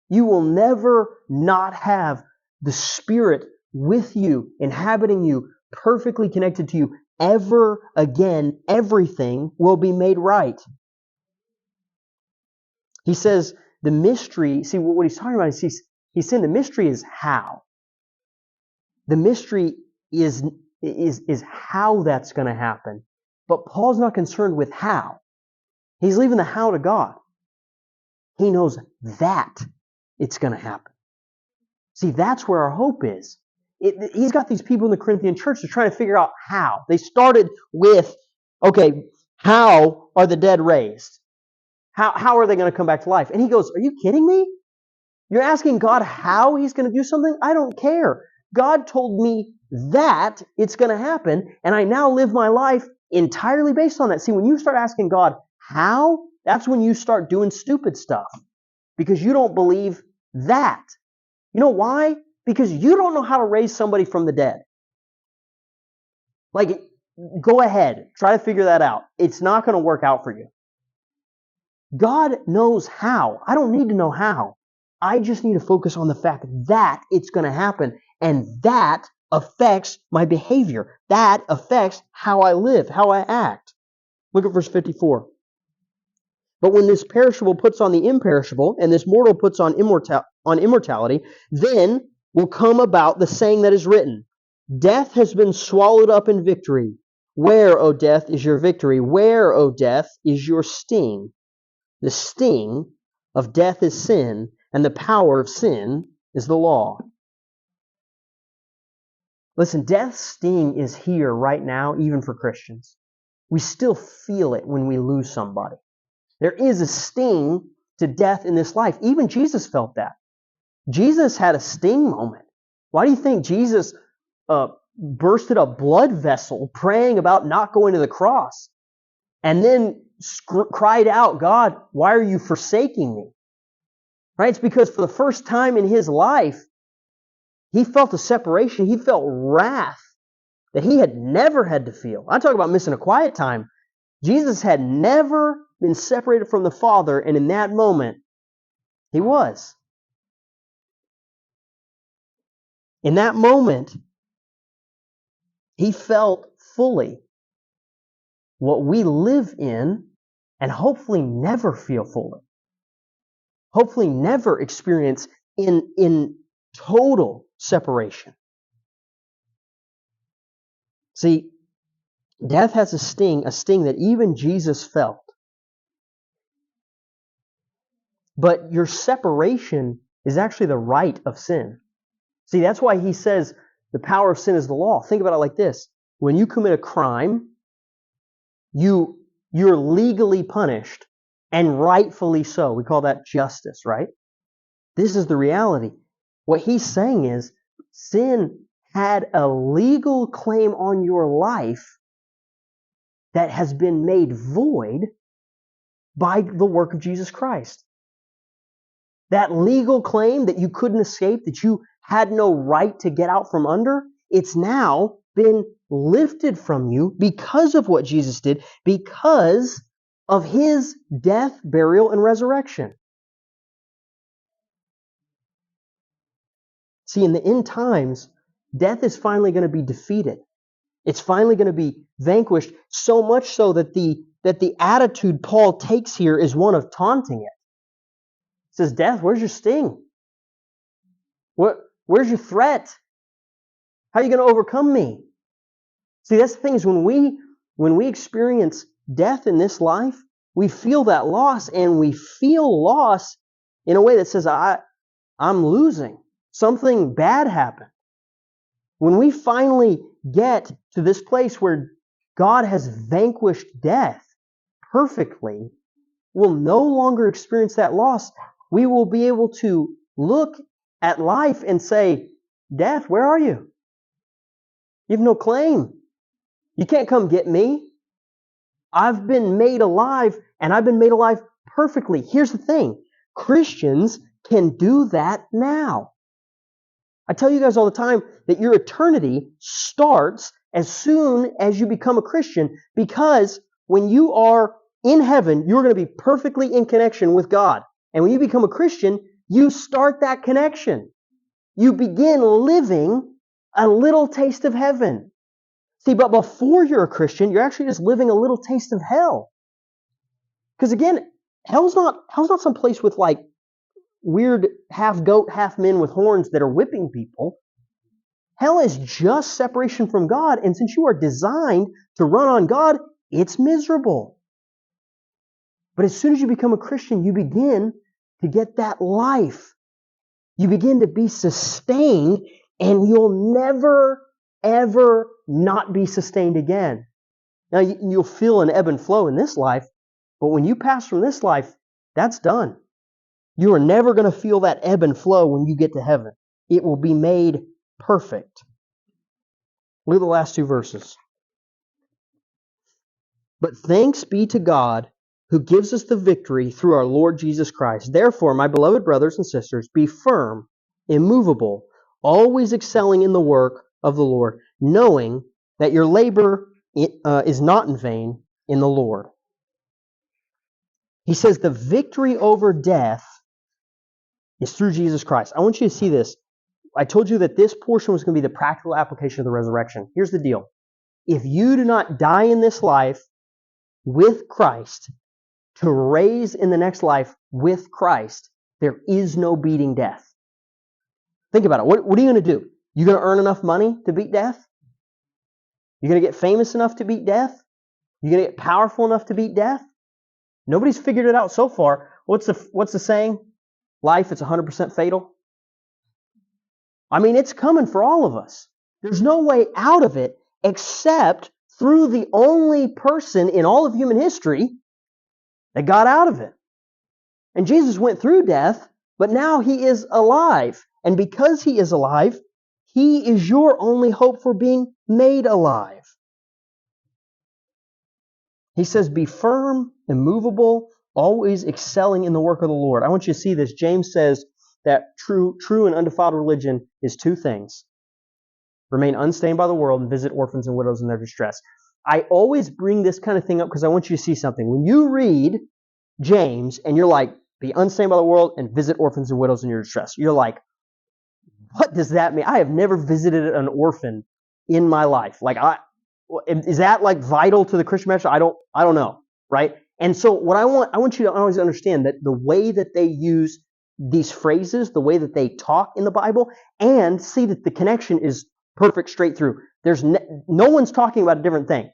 You will never not have the Spirit with you, inhabiting you, perfectly connected to you. Ever again, everything will be made right. He says the mystery, see what he's talking about is he's saying the mystery is how. The mystery is how that's going to happen. But Paul's not concerned with how. He's leaving the how to God. He knows that it's going to happen. See, that's where our hope is. He's got these people in the Corinthian church. They're trying to figure out how. They started with, okay, how are the dead raised? How are they going to come back to life? And he goes, are you kidding me? You're asking God how He's going to do something? I don't care. God told me that it's going to happen, and I now live my life entirely based on that. See, when you start asking God how, that's when you start doing stupid stuff, because you don't believe that. You know why? Because you don't know how to raise somebody from the dead. Like, go ahead, try to figure that out. It's not going to work out for you. God knows how. I don't need to know how. I just need to focus on the fact that it's going to happen, and that affects my behavior. That affects how I live, how I act. Look at verse 54. But when this perishable puts on the imperishable, and this mortal puts on immortality, then will come about the saying that is written, death has been swallowed up in victory. Where, O death, is your victory? Where, O death, is your sting? The sting of death is sin, and the power of sin is the law. Listen, death's sting is here right now, even for Christians. We still feel it when we lose somebody. There is a sting to death in this life. Even Jesus felt that. Jesus had a sting moment. Why do you think Jesus bursted a blood vessel praying about not going to the cross? And then cried out, God, why are you forsaking me? Right? It's because for the first time in his life, he felt a separation. He felt wrath that he had never had to feel. I talk about missing a quiet time. Jesus had never been separated from the Father, and in that moment, he was. In that moment, he felt fully what we live in and hopefully never feel fully. Hopefully never experience in total separation. See, death has a sting that even Jesus felt. But your separation is actually the right of sin. See, that's why he says the power of sin is the law. Think about it like this. When you commit a crime, you're legally punished, and rightfully so. We call that justice, right? This is the reality. What he's saying is sin had a legal claim on your life that has been made void by the work of Jesus Christ. That legal claim that you couldn't escape, that you had no right to get out from under, it's now been lifted from you because of what Jesus did, because of his death, burial, and resurrection. See, in the end times, death is finally going to be defeated. It's finally going to be vanquished, so much so that the attitude Paul takes here is one of taunting it. He says, death, where's your sting? Where's your threat? How are you going to overcome me? See, that's the thing is when we experience death in this life, we feel that loss, and we feel loss in a way that says, I'm losing. Something bad happened. When we finally get to this place where God has vanquished death perfectly, we'll no longer experience that loss. We will be able to look at life and say, death, where are you? You have no claim. You can't come get me. I've been made alive, and I've been made alive perfectly. Here's the thing. Christians can do that now. I tell you guys all the time that your eternity starts as soon as you become a Christian, because when you are in heaven, you're going to be perfectly in connection with God. And when you become a Christian, you start that connection. You begin living a little taste of heaven. See, but before you're a Christian, you're actually just living a little taste of hell. Because again, hell's not some place with like weird half goat, half men with horns that are whipping people. Hell is just separation from God, and since you are designed to run on God, it's miserable. But as soon as you become a Christian, you begin to get that life. You begin to be sustained, and you'll never, ever not be sustained again. Now, you'll feel an ebb and flow in this life, but when you pass from this life, that's done. You are never going to feel that ebb and flow when you get to heaven. It will be made perfect. Look at the last two verses. But thanks be to God who gives us the victory through our Lord Jesus Christ. Therefore, my beloved brothers and sisters, be firm, immovable, always excelling in the work of the Lord, knowing that your labor is not in vain in the Lord. He says the victory over death is through Jesus Christ. I want you to see this. I told you that this portion was going to be the practical application of the resurrection. Here's the deal. If you do not die in this life with Christ, to raise in the next life with Christ, there is no beating death. Think about it. What are you going to do? You going to earn enough money to beat death? You're going to get famous enough to beat death? You're going to get powerful enough to beat death? Nobody's figured it out so far. What's the saying? Life, it's 100% fatal. I mean, it's coming for all of us. There's no way out of it except through the only person in all of human history that got out of it. And Jesus went through death, but now He is alive. And because He is alive, He is your only hope for being made alive. He says, be firm, immovable, always excelling in the work of the Lord. I want you to see this. James says that true and undefiled religion is two things. Remain unstained by the world and visit orphans and widows in their distress. I always bring this kind of thing up because I want you to see something. When you read James and you're like, be unstained by the world and visit orphans and widows in your distress, you're like, what does that mean? I have never visited an orphan in my life. Is that like vital to the Christian message? I don't know, right? And so what I want you to always understand that the way that they use these phrases, the way that they talk in the Bible, and see that the connection is perfect straight through. There's no one's talking about a different thing.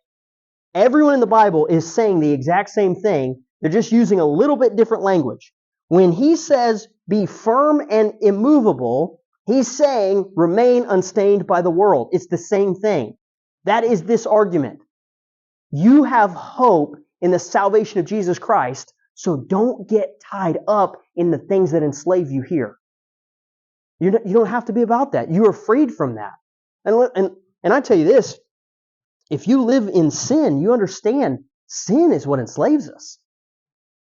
Everyone in the Bible is saying the exact same thing. They're just using a little bit different language. When he says, be firm and immovable, he's saying, remain unstained by the world. It's the same thing. That is this argument. You have hope in the salvation of Jesus Christ, so don't get tied up in the things that enslave you here. You don't have to be about that. You are freed from that. And I tell you this, if you live in sin, you understand sin is what enslaves us.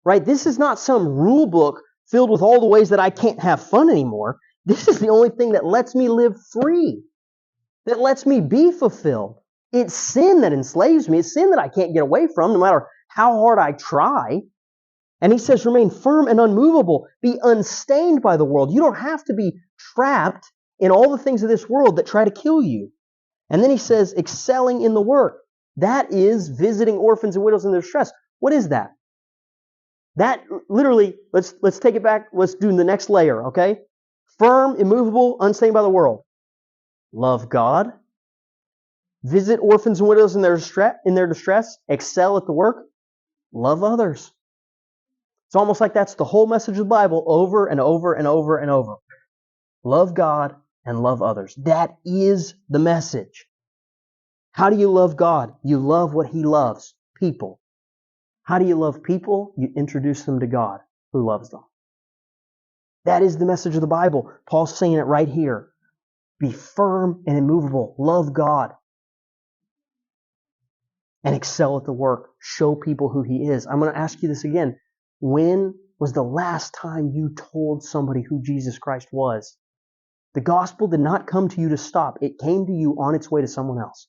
Right? This is not some rule book filled with all the ways that I can't have fun anymore. This is the only thing that lets me live free, that lets me be fulfilled. It's sin that enslaves me. It's sin that I can't get away from no matter how hard I try. And he says, remain firm and unmovable. Be unstained by the world. You don't have to be trapped in all the things of this world that try to kill you. And then he says, excelling in the work. That is visiting orphans and widows in their distress. What is that? That literally, let's take it back. Let's do the next layer, okay? Firm, immovable, unstained by the world. Love God. Visit orphans and widows in their distress. Excel at the work. Love others. It's almost like that's the whole message of the Bible over and over and over and over. Love God and love others. That is the message. How do you love God? You love what He loves, people. How do you love people? You introduce them to God who loves them. That is the message of the Bible. Paul's saying it right here. Be firm and immovable. Love God. And excel at the work. Show people who He is. I'm going to ask you this again. When was the last time you told somebody who Jesus Christ was? The gospel did not come to you to stop. It came to you on its way to someone else.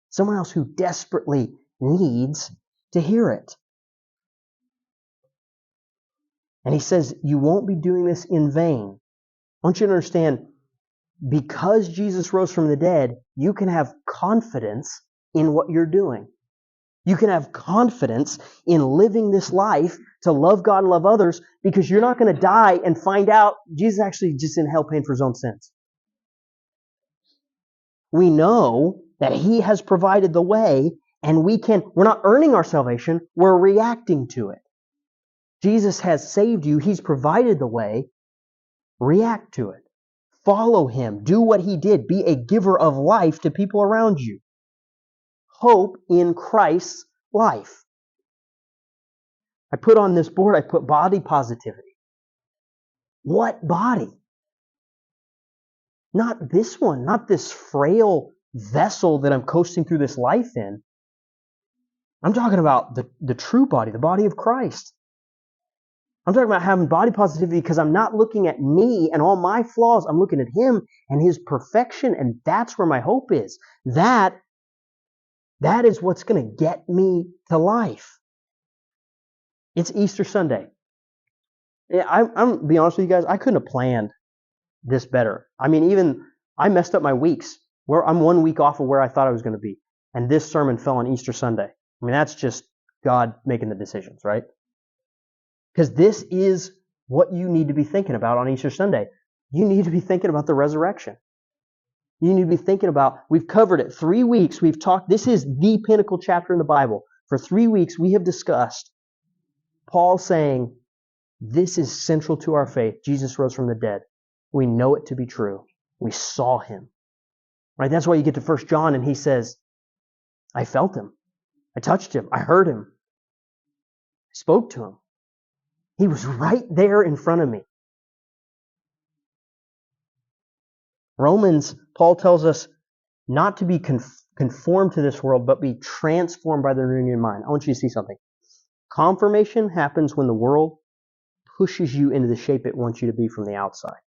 Someone else who desperately needs to hear it. And he says, you won't be doing this in vain. I want you to understand, because Jesus rose from the dead, you can have confidence in what you're doing. You can have confidence in living this life to love God and love others, because you're not going to die and find out Jesus actually just in hell paying for his own sins. We know that he has provided the way, and we're not earning our salvation, we're reacting to it. Jesus has saved you. He's provided the way. React to it. Follow him. Do what he did. Be a giver of life to people around you. Hope in Christ's life. I put on this board, I put body positivity. What body? Not this one, not this frail vessel that I'm coasting through this life in. I'm talking about the true body, the body of Christ. I'm talking about having body positivity because I'm not looking at me and all my flaws. I'm looking at him and his perfection, and that's where my hope is. That is what's going to get me to life. It's Easter Sunday. I'm going to be honest with you guys, I couldn't have planned this better. I mean, even I messed up my weeks. I'm 1 week off of where I thought I was going to be. And this sermon fell on Easter Sunday. I mean, that's just God making the decisions, right? Because this is what you need to be thinking about on Easter Sunday. You need to be thinking about the resurrection. You need to be thinking about, we've covered it. 3 weeks, we've talked, this is the pinnacle chapter in the Bible. For 3 weeks, we have discussed Paul saying, this is central to our faith. Jesus rose from the dead. We know it to be true. We saw him. Right? That's why you get to 1 John and he says, I felt him. I touched him. I heard him. I spoke to him. He was right there in front of me. Romans, Paul tells us not to be conformed to this world, but be transformed by the renewing of your mind. I want you to see something. Confirmation happens when the world pushes you into the shape it wants you to be from the outside.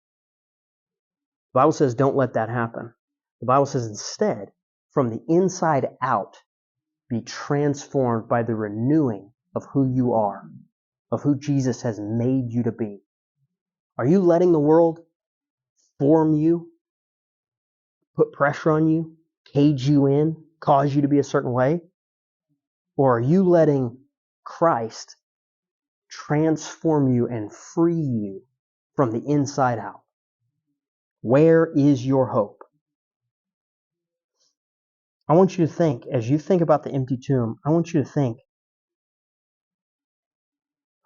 The Bible says don't let that happen. The Bible says instead, from the inside out, be transformed by the renewing of who you are, of who Jesus has made you to be. Are you letting the world form you, put pressure on you, cage you in, cause you to be a certain way? Or are you letting Christ transform you and free you from the inside out? Where is your hope? I want you to think, as you think about the empty tomb, I want you to think,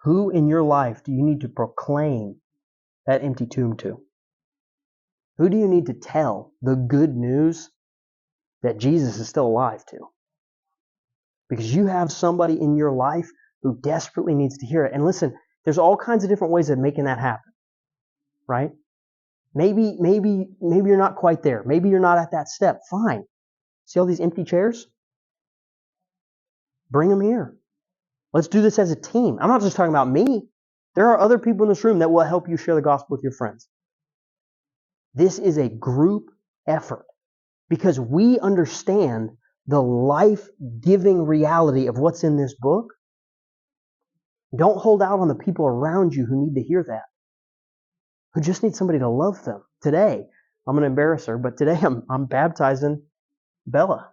who in your life do you need to proclaim that empty tomb to? Who do you need to tell the good news that Jesus is still alive to? Because you have somebody in your life who desperately needs to hear it. And listen, there's all kinds of different ways of making that happen, right? Maybe you're not quite there. Maybe you're not at that step. Fine. See all these empty chairs? Bring them here. Let's do this as a team. I'm not just talking about me. There are other people in this room that will help you share the gospel with your friends. This is a group effort because we understand the life-giving reality of what's in this book. Don't hold out on the people around you who need to hear that, who just need somebody to love them. Today, I'm going to embarrass her, but today I'm baptizing Bella.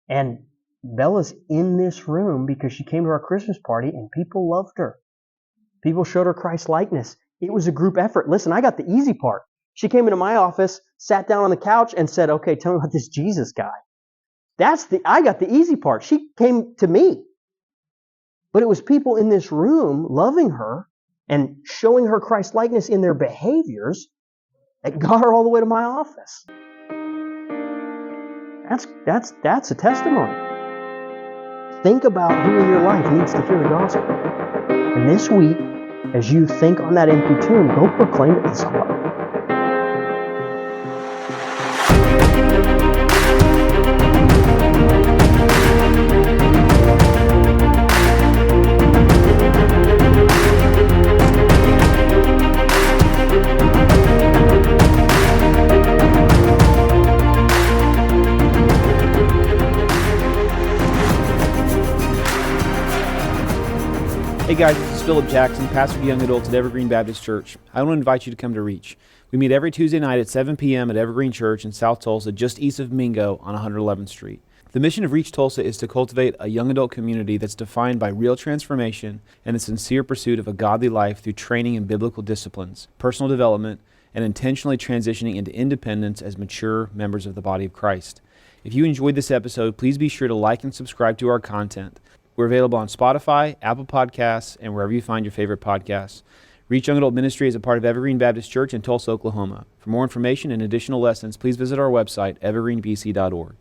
And Bella's in this room because she came to our Christmas party and people loved her. People showed her Christ likeness. It was a group effort. Listen, I got the easy part. She came into my office, sat down on the couch and said, okay, tell me about this Jesus guy. I got the easy part. She came to me. But it was people in this room loving her and showing her Christ likeness in their behaviors that got her all the way to my office. That's a testimony. Think about who in your life needs to hear the gospel. And this week, as you think on that empty tomb, go proclaim it to somebody. Hey guys, this is Philip Jackson, pastor of Young Adults at Evergreen Baptist Church. I want to invite you to come to Reach. We meet every Tuesday night at 7 p.m. at Evergreen Church in South Tulsa, just east of Mingo on 111th Street. The mission of Reach Tulsa is to cultivate a young adult community that's defined by real transformation and the sincere pursuit of a godly life through training in biblical disciplines, personal development, and intentionally transitioning into independence as mature members of the body of Christ. If you enjoyed this episode, please be sure to like and subscribe to our content. We're available on Spotify, Apple Podcasts, and wherever you find your favorite podcasts. Reach Young Adult Ministry is a part of Evergreen Baptist Church in Tulsa, Oklahoma. For more information and additional lessons, please visit our website, evergreenbc.org.